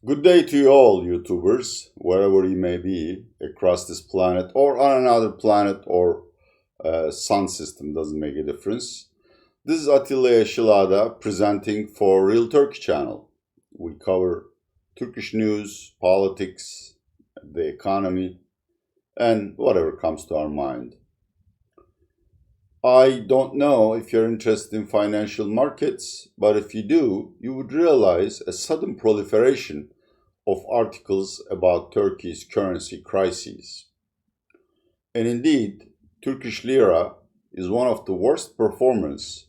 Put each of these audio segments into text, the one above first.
Good day to you all, YouTubers, wherever you may be across this planet or on another planet or sun system, doesn't make a difference. This is Atilla Yeşilada presenting for Real Turkey channel. We cover Turkish news, politics, the economy, and whatever comes to our mind. I don't know if you're interested in financial markets, but if you do, you would realize a sudden proliferation of articles about Turkey's currency crises. And indeed, Turkish lira is one of the worst performers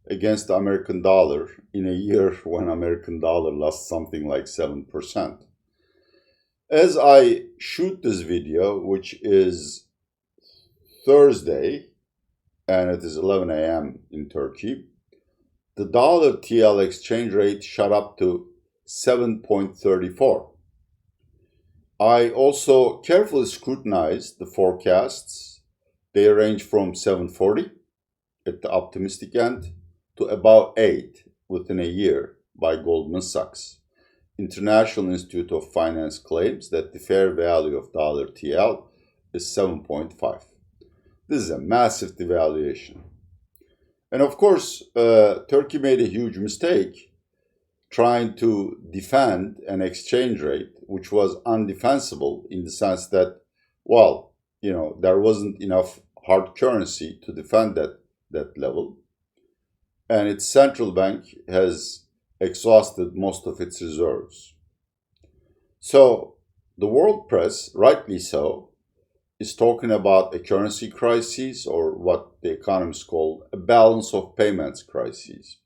against the American dollar in a year when American dollar lost something like 7%. As I shoot this video, which is Thursday, and it is 11 a.m. in Turkey, the dollar TL exchange rate shot up to 7.34. I also carefully scrutinized the forecasts. They range from 7.40 at the optimistic end to about 8 within a year by Goldman Sachs. International Institute of Finance claims that the fair value of dollar TL is 7.5. This is a massive devaluation. And of course, Turkey made a huge mistake trying to defend an exchange rate which was undefensible in the sense that, there wasn't enough hard currency to defend that level. And its central bank has exhausted most of its reserves. So the world press, rightly so, is talking about a currency crisis, or what the economists call a balance of payments crisis.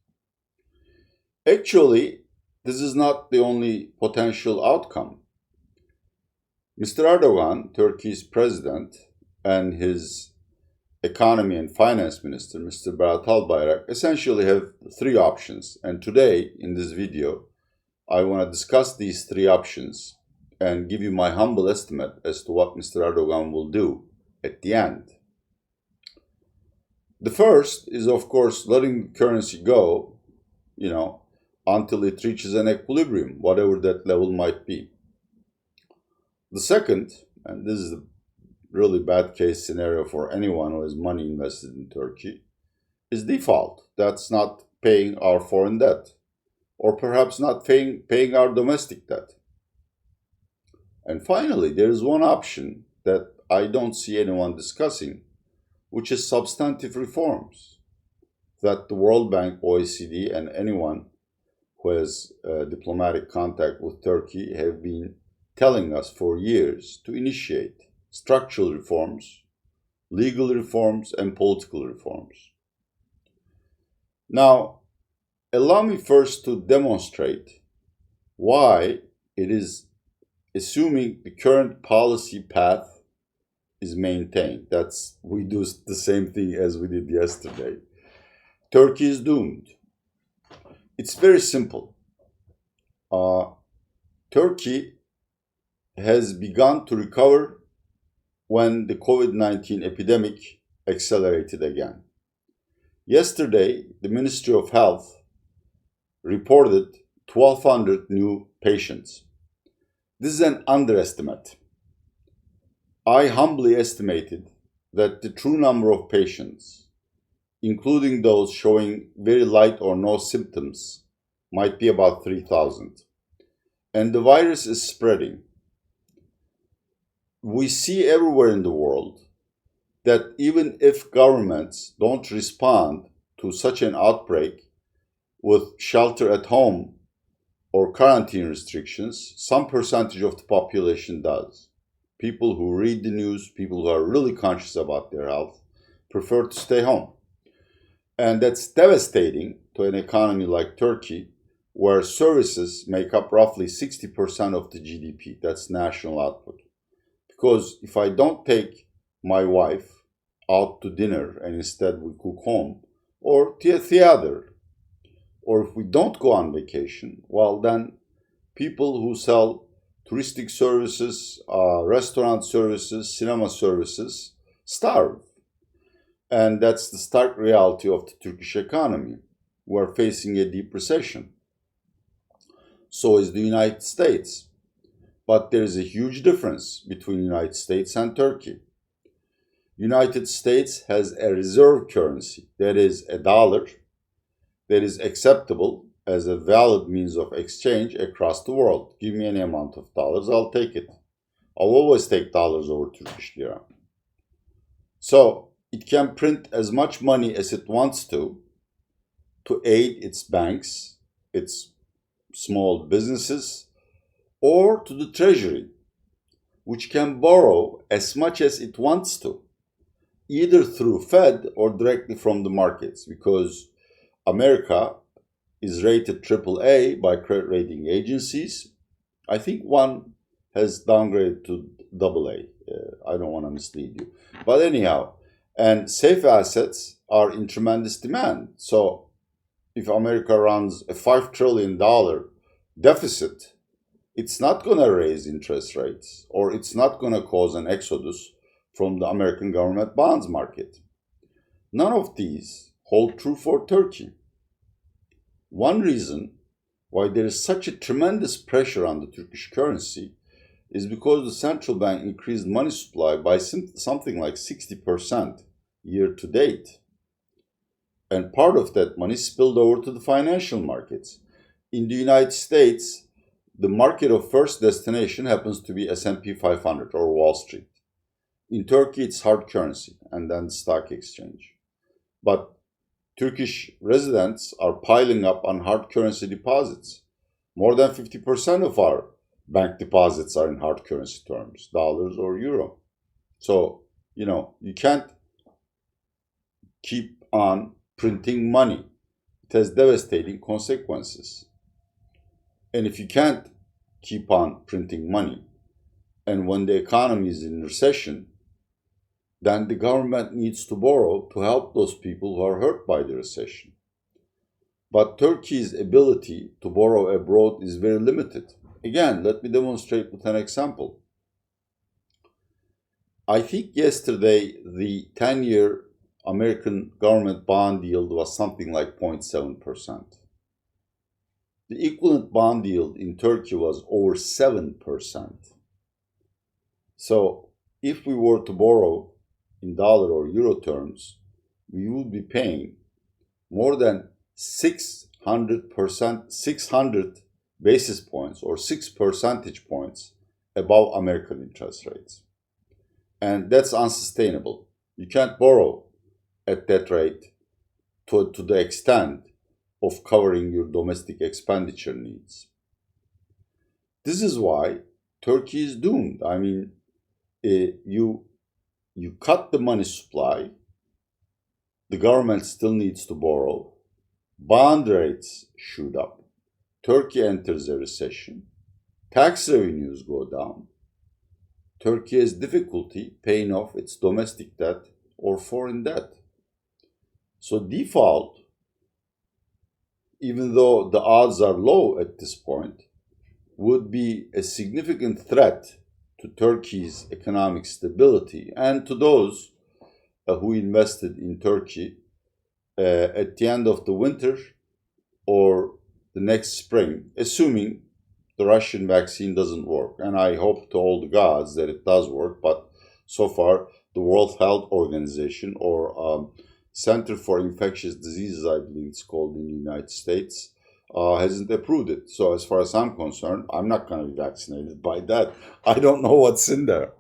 Actually, this is not the only potential outcome. Mr. Erdogan, Turkey's president, and his economy and finance minister, Mr. Berat Albayrak, essentially have three options. And today, in this video, I want to discuss these three options and give you my humble estimate as to what Mr. Erdogan will do at the end. The first is, of course, letting currency go, until it reaches an equilibrium, whatever that level might be. The second, and this is a really bad case scenario for anyone who has money invested in Turkey, is default. That's not paying our foreign debt, or perhaps not paying our domestic debt. And finally, there is one option that I don't see anyone discussing, which is substantive reforms that the World Bank, OECD, and anyone who has diplomatic contact with Turkey have been telling us for years to initiate: structural reforms, legal reforms, and political reforms. Now, allow me first to demonstrate why it is assuming the current policy path is maintained. We do the same thing as we did yesterday. Turkey is doomed. It's very simple. Turkey has begun to recover when the COVID-19 epidemic accelerated again. Yesterday, the Ministry of Health reported 1,200 new patients. This is an underestimate. I humbly estimated that the true number of patients, including those showing very light or no symptoms, might be about 3,000. And the virus is spreading. We see everywhere in the world that even if governments don't respond to such an outbreak with shelter at home or quarantine restrictions, some percentage of the population does. People who read the news, people who are really conscious about their health, prefer to stay home. And that's devastating to an economy like Turkey, where services make up roughly 60% of the GDP. That's national output. Because if I don't take my wife out to dinner and instead we cook home, or to a theater, or if we don't go on vacation, then people who sell touristic services, restaurant services, cinema services starve. And that's the stark reality of the Turkish economy. We're facing a deep recession. So is the United States. But there is a huge difference between United States and Turkey. United States has a reserve currency, that is a dollar, that is acceptable as a valid means of exchange across the world. Give me any amount of dollars, I'll take it. I'll always take dollars over Turkish lira. So it can print as much money as it wants to aid its banks, its small businesses, or to the treasury, which can borrow as much as it wants to, either through Fed or directly from the markets, because America is rated AAA by credit rating agencies. I think one has downgraded to AA. I don't want to mislead you. But anyhow, and safe assets are in tremendous demand. So if America runs a $5 trillion deficit, it's not going to raise interest rates, or it's not going to cause an exodus from the American government bonds market. None of these hold true for Turkey. One reason why there is such a tremendous pressure on the Turkish currency is because the central bank increased money supply by something like 60% year to date. And part of that money spilled over to the financial markets. In the United States, the market of first destination happens to be S&P 500 or Wall Street. In Turkey, it's hard currency and then the stock exchange. But Turkish residents are piling up on hard currency deposits. More than 50% of our bank deposits are in hard currency terms, dollars or euro. So, you can't keep on printing money. It has devastating consequences. And if you can't keep on printing money, and when the economy is in recession, then the government needs to borrow to help those people who are hurt by the recession. But Turkey's ability to borrow abroad is very limited. Again, let me demonstrate with an example. I think yesterday the 10-year American government bond yield was something like 0.7%. The equivalent bond yield in Turkey was over 7%. So if we were to borrow in dollar or euro terms, we would be paying more than 600 basis points or 6 percentage points above American interest rates. And that's unsustainable. You can't borrow at that rate to the extent of covering your domestic expenditure needs. This is why Turkey is doomed. I mean, you cut the money supply, the government still needs to borrow, bond rates shoot up, Turkey enters a recession, tax revenues go down, Turkey has difficulty paying off its domestic debt or foreign debt. So default, even though the odds are low at this point, would be a significant threat to Turkey's economic stability and to those who invested in Turkey at the end of the winter or the next spring, assuming the Russian vaccine doesn't work. And I hope to all the gods that it does work, but so far the World Health Organization, or Center for Infectious Diseases, I believe it's called in the United States, hasn't approved it. So as far as I'm concerned, I'm not going to be vaccinated by that. I don't know what's in there.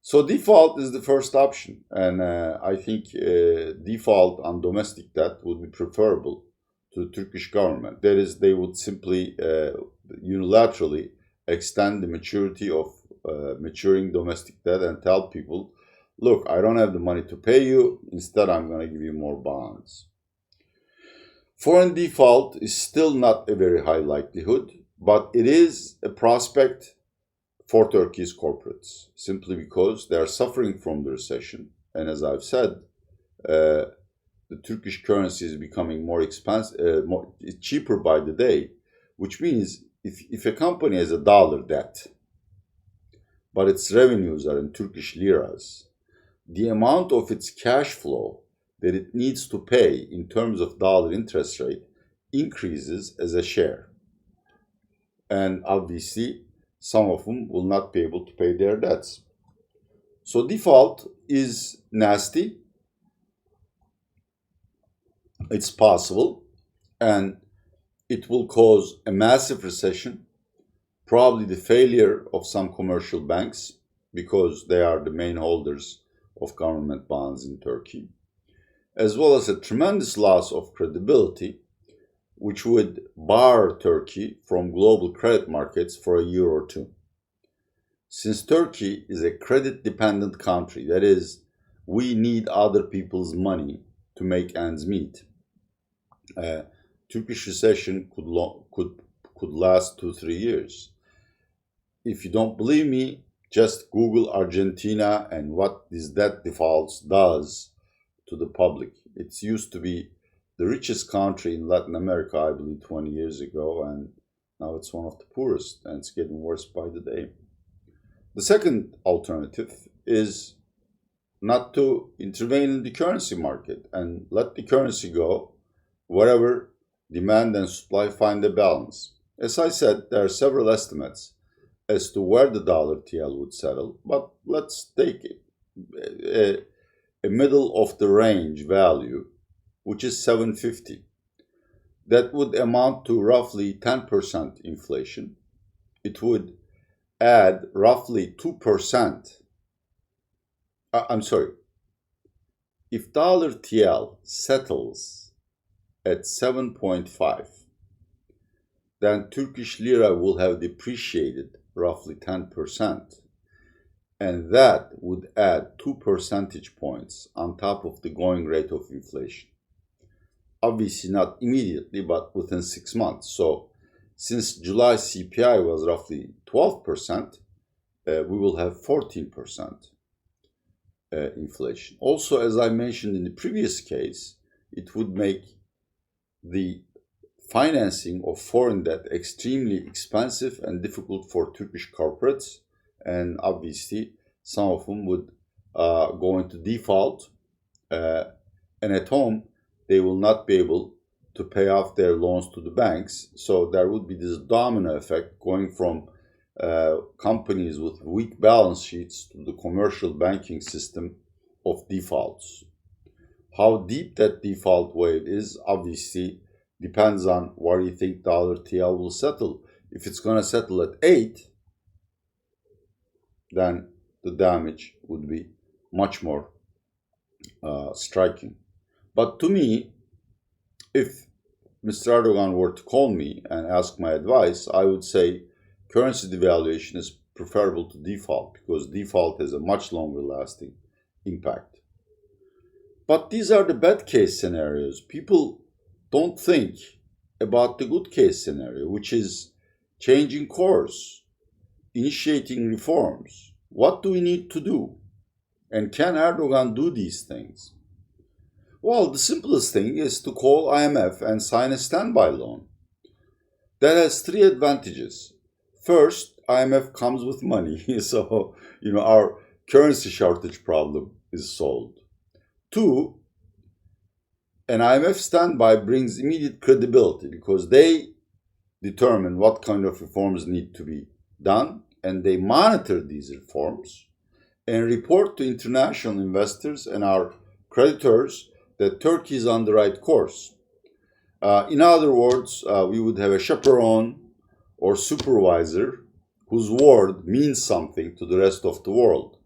So default is the first option. And I think default on domestic debt would be preferable to the Turkish government. That is, they would simply unilaterally extend the maturity of maturing domestic debt and tell people, look, I don't have the money to pay you. Instead, I'm going to give you more bonds. Foreign default is still not a very high likelihood, but it is a prospect for Turkey's corporates, simply because they are suffering from the recession. And as I've said, the Turkish currency is becoming more expensive, cheaper by the day, which means if a company has a dollar debt, but its revenues are in Turkish liras, the amount of its cash flow that it needs to pay in terms of dollar interest rate increases as a share. And obviously, some of them will not be able to pay their debts. So default is nasty. It's possible, and it will cause a massive recession, probably the failure of some commercial banks because they are the main holders of government bonds in Turkey, as well as a tremendous loss of credibility, which would bar Turkey from global credit markets for a year or two. Since Turkey is a credit-dependent country, that is, we need other people's money to make ends meet. Turkish recession could last 2-3 years. If you don't believe me, just Google Argentina and what this debt defaults does to the public. It used to be the richest country in Latin America, I believe, 20 years ago, and now it's one of the poorest, and it's getting worse by the day. The second alternative is not to intervene in the currency market and let the currency go wherever demand and supply find a balance. As I said, there are several estimates as to where the dollar TL would settle, but let's take a middle of the range value, which is 750. That would amount to roughly 10% inflation. It would add roughly 2%. I'm sorry. If dollar TL settles at 7.5, then Turkish lira will have depreciated roughly 10%. And that would add 2 percentage points on top of the going rate of inflation. Obviously not immediately, but within 6 months. So since July CPI was roughly 12%, we will have 14% inflation. Also, as I mentioned in the previous case, it would make the financing of foreign debt extremely expensive and difficult for Turkish corporates, and obviously some of them would go into default, and at home they will not be able to pay off their loans to the banks. So there would be this domino effect going from companies with weak balance sheets to the commercial banking system of defaults. How deep that default wave is obviously depends on where you think dollar TL will settle. If it's going to settle at 8, then the damage would be much more striking. But to me, if Mr. Erdogan were to call me and ask my advice, I would say currency devaluation is preferable to default because default has a much longer lasting impact. But these are the bad case scenarios. People don't think about the good case scenario, which is changing course, initiating reforms. What do we need to do? And can Erdogan do these things? Well, the simplest thing is to call IMF and sign a standby loan. That has 3 advantages. First, IMF comes with money, so our currency shortage problem is solved. 2, an IMF standby brings immediate credibility because they determine what kind of reforms need to be done, and they monitor these reforms and report to international investors and our creditors that Turkey is on the right course. In other words, we would have a chaperone or supervisor whose word means something to the rest of the world.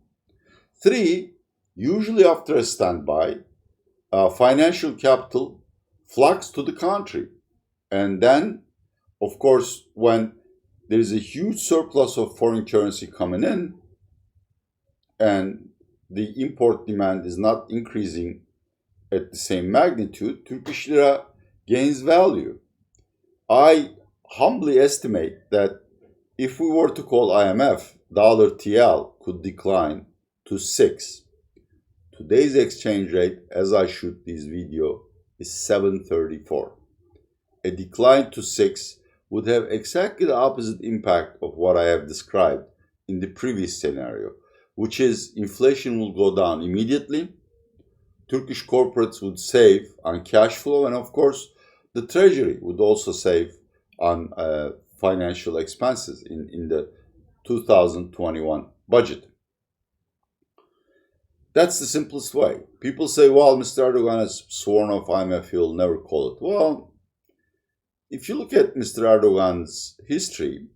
3, usually after a standby, financial capital flocks to the country. And then, of course, when there is a huge surplus of foreign currency coming in and the import demand is not increasing at the same magnitude, Turkish lira gains value. I humbly estimate that if we were to call IMF, dollar TL could decline to 6. Today's exchange rate, as I shoot this video, is 7.34. A decline to 6 would have exactly the opposite impact of what I have described in the previous scenario, which is inflation will go down immediately, Turkish corporates would save on cash flow, and of course, the Treasury would also save on financial expenses in the 2021 budget. That's the simplest way. People say, well, Mr. Erdogan has sworn off IMF, he'll never call it. Well, if you look at Mr. Erdogan's history,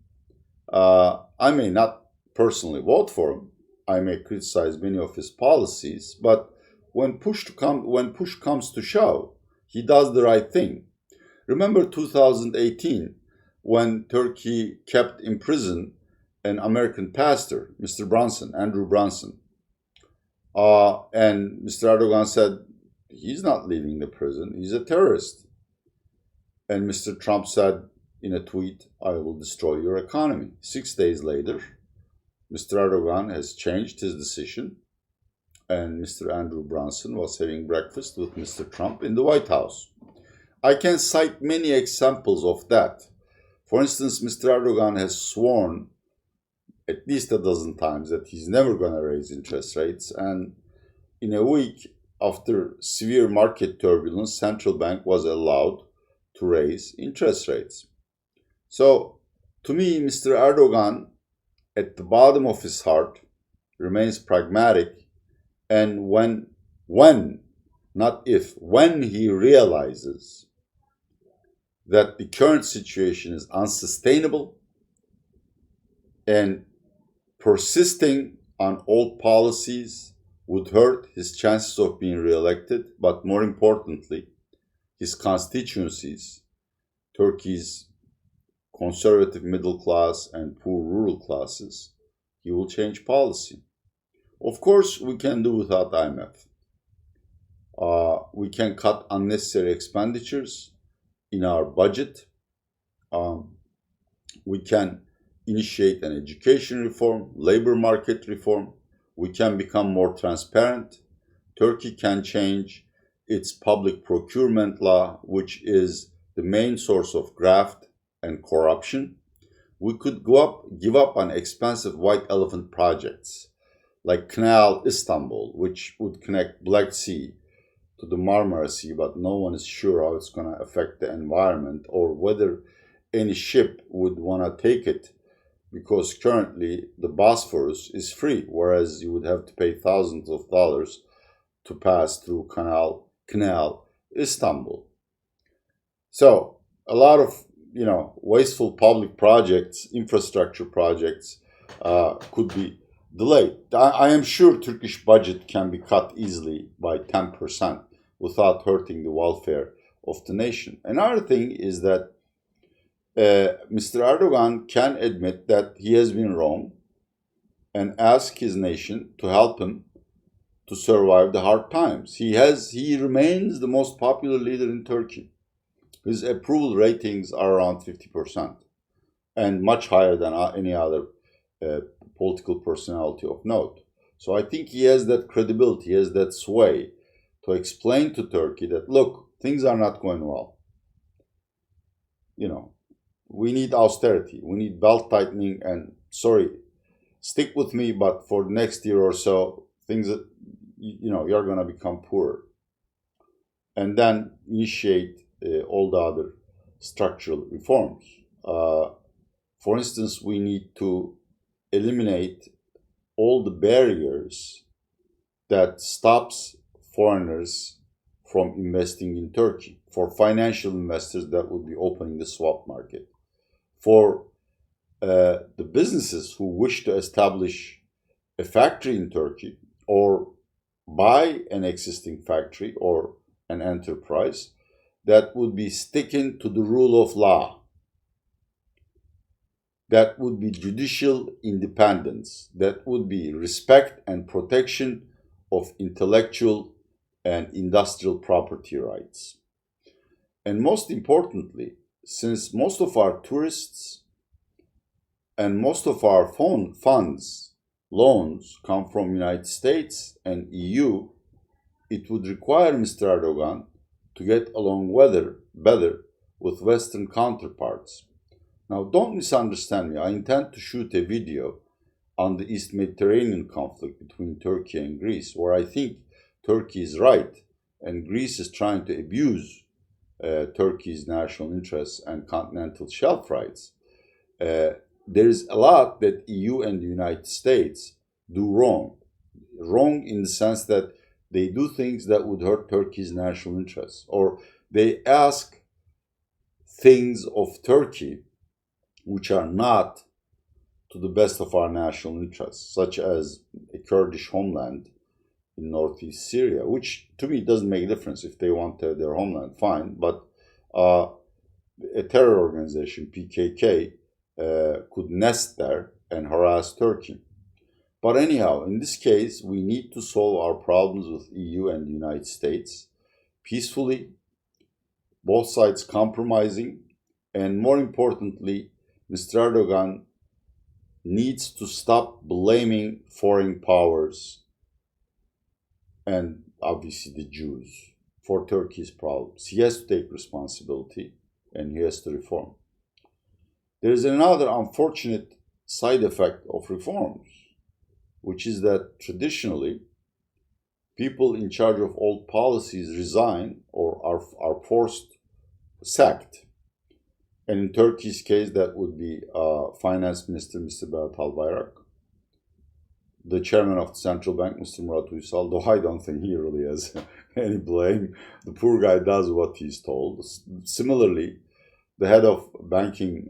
I may not personally vote for him. I may criticize many of his policies, but when push comes to shove, he does the right thing. Remember 2018, when Turkey kept in prison an American pastor, Mr. Brunson, Andrew Brunson. And Mr. Erdogan said, he's not leaving the prison, he's a terrorist. And Mr. Trump said in a tweet, I will destroy your economy. 6 days later, Mr. Erdogan has changed his decision, and Mr. Andrew Brunson was having breakfast with Mr. Trump in the White House. I can cite many examples of that. For instance, Mr. Erdogan has sworn at least a dozen times that he's never going to raise interest rates. And in a week after severe market turbulence, central bank was allowed to raise interest rates. So to me, Mr. Erdogan, at the bottom of his heart, remains pragmatic. And when he realizes that the current situation is unsustainable and persisting on old policies would hurt his chances of being re-elected, but more importantly, his constituencies, Turkey's conservative middle class and poor rural classes, he will change policy. Of course, we can do without IMF. We can cut unnecessary expenditures in our budget. We can initiate an education reform, labor market reform. We can become more transparent. Turkey can change its public procurement law, which is the main source of graft and corruption. We could give up on expensive white elephant projects like Canal Istanbul, which would connect Black Sea to the Marmara Sea, but no one is sure how it's going to affect the environment or whether any ship would want to take it, because currently the Bosphorus is free, whereas you would have to pay thousands of dollars to pass through Canal Istanbul. So a lot of wasteful public projects, infrastructure projects could be delayed. I am sure Turkish budget can be cut easily by 10% without hurting the welfare of the nation. Another thing is that Mr. Erdogan can admit that he has been wrong and ask his nation to help him to survive the hard times. He remains the most popular leader in Turkey. His approval ratings are around 50% and much higher than any other political personality of note. So I think he has that credibility, he has that sway to explain to Turkey that, look, things are not going well. We need austerity, we need belt tightening, and sorry, stick with me, but for the next year or so, things that, you're going to become poorer. And then initiate all the other structural reforms. For instance, we need to eliminate all the barriers that stops foreigners from investing in Turkey. For financial investors, that would be opening the swap market. For the businesses who wish to establish a factory in Turkey or buy an existing factory or an enterprise, that would be sticking to the rule of law. That would be judicial independence. That would be respect and protection of intellectual and industrial property rights. And most importantly, since most of our tourists and most of our funds, loans come from United States and EU, it would require Mr. Erdogan to get along better with Western counterparts. Now, don't misunderstand me. I intend to shoot a video on the East Mediterranean conflict between Turkey and Greece, where I think Turkey is right and Greece is trying to abuse Turkey's national interests and continental shelf rights. There is a lot that EU and the United States do wrong. Wrong in the sense that they do things that would hurt Turkey's national interests, or they ask things of Turkey which are not to the best of our national interests, such as a Kurdish homeland in northeast Syria, which to me doesn't make a difference. If they want their homeland, fine, but a terror organization, PKK, could nest there and harass Turkey. But anyhow, in this case, we need to solve our problems with EU and the United States peacefully, both sides compromising, and more importantly, Mr. Erdogan needs to stop blaming foreign powers and obviously the Jews for Turkey's problems. He has to take responsibility and he has to reform. There is another unfortunate side effect of reforms, which is that traditionally people in charge of old policies resign or are sacked. And in Turkey's case, that would be Finance Minister Mr. Berat Albayrak, the Chairman of the Central Bank, Mr. Murat Uysal, though I don't think he really has any blame. The poor guy does what he's told. Similarly, the head of Banking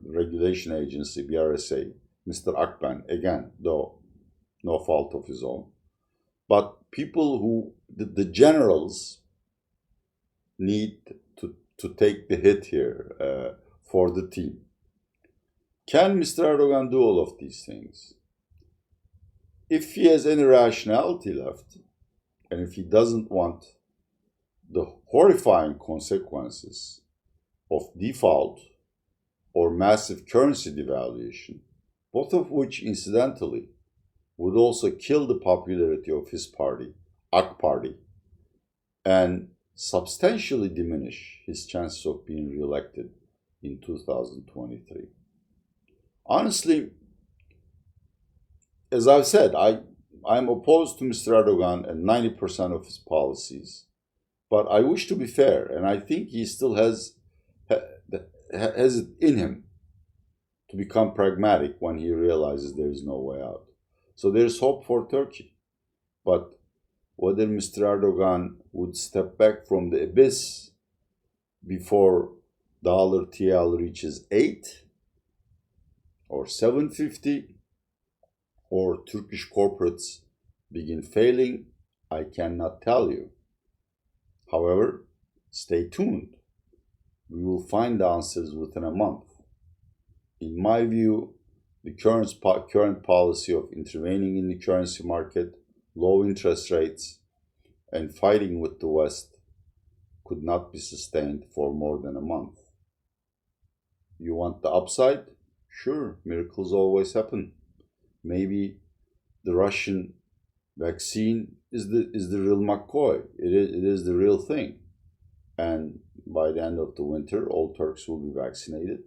Regulation Agency, BRSA, Mr. Akben, again, though no fault of his own. But people who, the generals need to take the hit here for the team. Can Mr. Erdogan do all of these things? If he has any rationality left, and if he doesn't want the horrifying consequences of default or massive currency devaluation, both of which incidentally would also kill the popularity of his party, AK Party, and substantially diminish his chances of being re-elected in 2023. Honestly, as I've said, I'm opposed to Mr. Erdogan and 90% of his policies, but I wish to be fair, and I think he still has it in him to become pragmatic when he realizes there is no way out. So there's hope for Turkey, but whether Mr. Erdogan would step back from the abyss before dollar TL reaches 8 or 750, or Turkish corporates begin failing, I cannot tell you. However, stay tuned. We will find the answers within a month. In my view, the current policy of intervening in the currency market, low interest rates, and fighting with the West could not be sustained for more than a month. You want the upside? Sure, miracles always happen. Maybe the Russian vaccine is the real McCoy. It is the real thing. And by the end of the winter, all Turks will be vaccinated.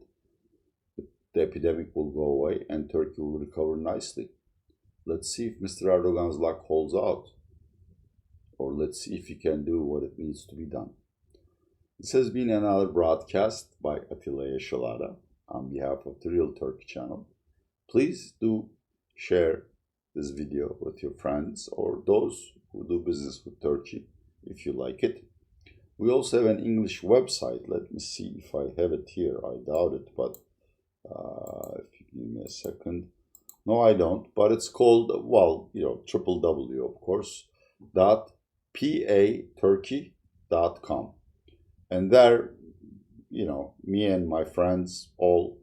The epidemic will go away and Turkey will recover nicely. Let's see if Mr. Erdogan's luck holds out. Or let's see if he can do what it needs to be done. This has been another broadcast by Atilla Yeşilada on behalf of the Real Turkey channel. Please do share this video with your friends or those who do business with Turkey if you like it. We also have an English website. Let me see if I have it here. I doubt it, but if you give me a second. No, I don't, but it's called, well, www, of course, .paturkey.com. And there, me and my friends all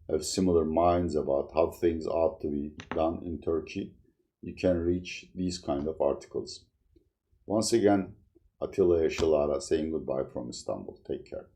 have similar minds about how things ought to be done in Turkey. You can reach these kind of articles. Once again, Atilla Yeşilada saying goodbye from Istanbul. Take care.